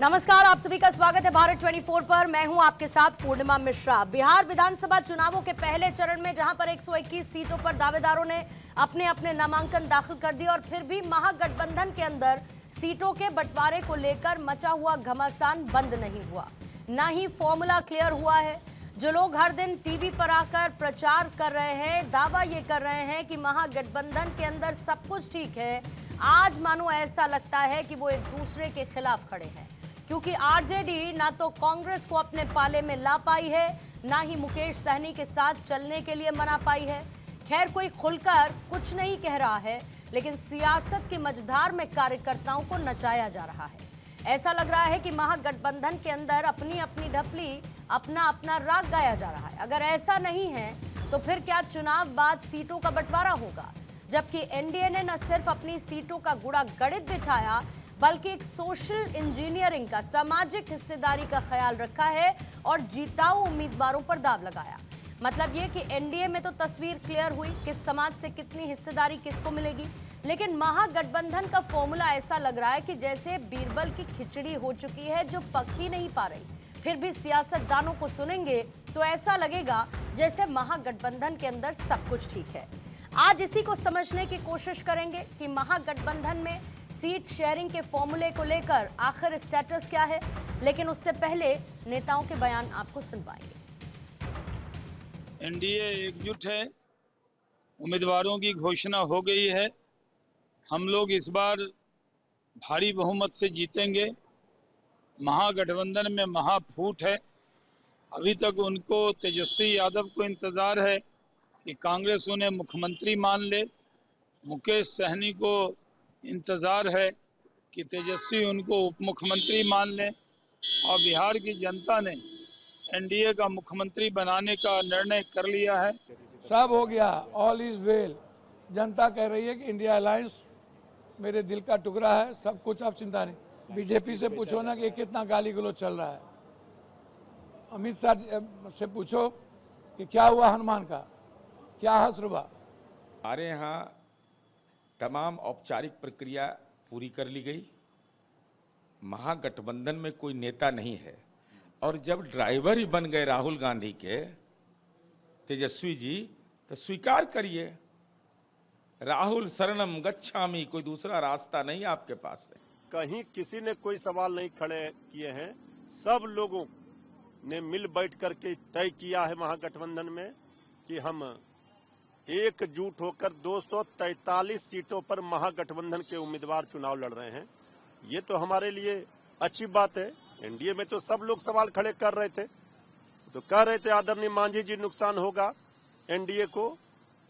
नमस्कार, आप सभी का स्वागत है भारत 24 पर। मैं हूं आपके साथ पूर्णिमा मिश्रा। बिहार विधानसभा चुनावों के पहले चरण में जहां पर 121 सीटों पर दावेदारों ने अपने अपने नामांकन दाखिल कर दिए और फिर भी महागठबंधन के अंदर सीटों के बंटवारे को लेकर मचा हुआ घमासान बंद नहीं हुआ, ना ही फॉर्मूला क्लियर हुआ है। जो लोग हर दिन टीवी पर आकर प्रचार कर रहे हैं, दावा ये कर रहे हैं कि महागठबंधन के अंदर सब कुछ ठीक है, आज मानो ऐसा लगता है कि वो एक दूसरे के खिलाफ खड़े हैं, क्योंकि आरजेडी ना तो कांग्रेस को अपने पाले में ला पाई है, ना ही मुकेश सहनी के साथ चलने के लिए मना पाई है। खैर, कोई खुलकर कुछ नहीं कह रहा है, लेकिन सियासत की मझधार में कार्यकर्ताओं को नचाया जा रहा है। ऐसा लग रहा है कि महागठबंधन के अंदर अपनी अपनी ढपली, अपना अपना राग गाया जा रहा है। अगर ऐसा नहीं है तो फिर क्या चुनाव बाद सीटों का बंटवारा होगा? जबकि एनडीए ने न सिर्फ अपनी सीटों का गुड़ा गणित बिठाया, बल्कि एक सोशल इंजीनियरिंग का, सामाजिक हिस्सेदारी का ख्याल रखा है और जीताऊ उम्मीदवारों पर दाव लगाया। मतलब ये कि एनडीए में तो तस्वीर क्लियर हुई, किस समाज से कितनी हिस्सेदारी किसको मिलेगी, लेकिन महागठबंधन का फॉर्मूला ऐसा लग रहा है कि जैसे बीरबल की खिचड़ी हो चुकी है जो पक ही नहीं पा रही। फिर भी सियासतदानों को सुनेंगे तो ऐसा लगेगा जैसे महागठबंधन के अंदर सब कुछ ठीक है। आज इसी को समझने की कोशिश करेंगे कि महागठबंधन में सीट शेयरिंग के फॉर्मूले को लेकर आखिर स्टेटस क्या है, लेकिन उससे पहले नेताओं के बयान आपको सुनवाएंगे। एनडीए एकजुट है, उम्मीदवारों की घोषणा हो गई है। हम लोग इस बार भारी बहुमत से जीतेंगे। महागठबंधन में महाफूट है। अभी तक उनको, तेजस्वी यादव को इंतजार है कि कांग्रेस उन्हें मुख्यमंत्री मान ले। मुकेश सहनी को इंतजार है कि तेजस्वी उनको उप मुख्यमंत्री मान ले। और बिहार की जनता ने एनडीए का मुख्यमंत्री बनाने का निर्णय कर लिया है। सब हो गया, ऑल इज वेल। जनता कह रही है कि इंडिया अलायंस मेरे दिल का टुकड़ा है, सब कुछ, आप चिंता नहीं। बीजेपी से पूछो ना कि कितना गाली गलौज चल रहा है। अमित शाह से पूछो कि क्या हुआ हनुमान का, क्या हश्र हुआ। हमारे यहाँ तमाम औपचारिक प्रक्रिया पूरी कर ली गई। महागठबंधन में कोई नेता नहीं है, और जब ड्राइवर ही बन गए राहुल गांधी के तेजस्वी जी, तो स्वीकार करिए, राहुल शरणम गच्छामि, कोई दूसरा रास्ता नहीं आपके पास है। कहीं किसी ने कोई सवाल नहीं खड़े किए हैं। सब लोगों ने मिल बैठ करके तय किया है महागठबंधन में कि हम एकजुट होकर 243 सीटों पर महागठबंधन के उम्मीदवार चुनाव लड़ रहे हैं। ये तो हमारे लिए अच्छी बात है। एनडीए में तो सब लोग सवाल खड़े कर रहे थे, तो कह रहे थे आदरणीय मांझी जी, नुकसान होगा एनडीए को,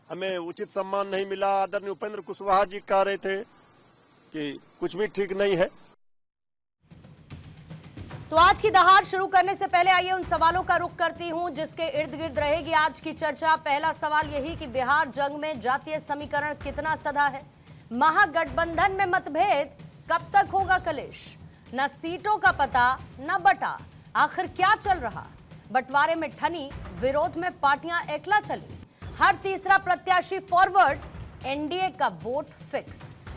हमें उचित सम्मान नहीं मिला। आदरणीय उपेंद्र कुशवाहा जी कह रहे थे कि कुछ भी ठीक नहीं है। तो आज की दहाड़ शुरू करने से पहले आइए उन सवालों का रुख करती हूं जिसके इर्द गिर्द रहेगी आज की चर्चा। पहला सवाल यही कि बिहार जंग में जातीय समीकरण कितना सधा है? महागठबंधन में मतभेद कब तक होगा कलेश? न सीटों का पता न बटा, आखिर क्या चल रहा? बंटवारे में ठनी, विरोध में पार्टियां एकला चली, हर तीसरा प्रत्याशी फॉरवर्ड, एनडीए का वोट फिक्स।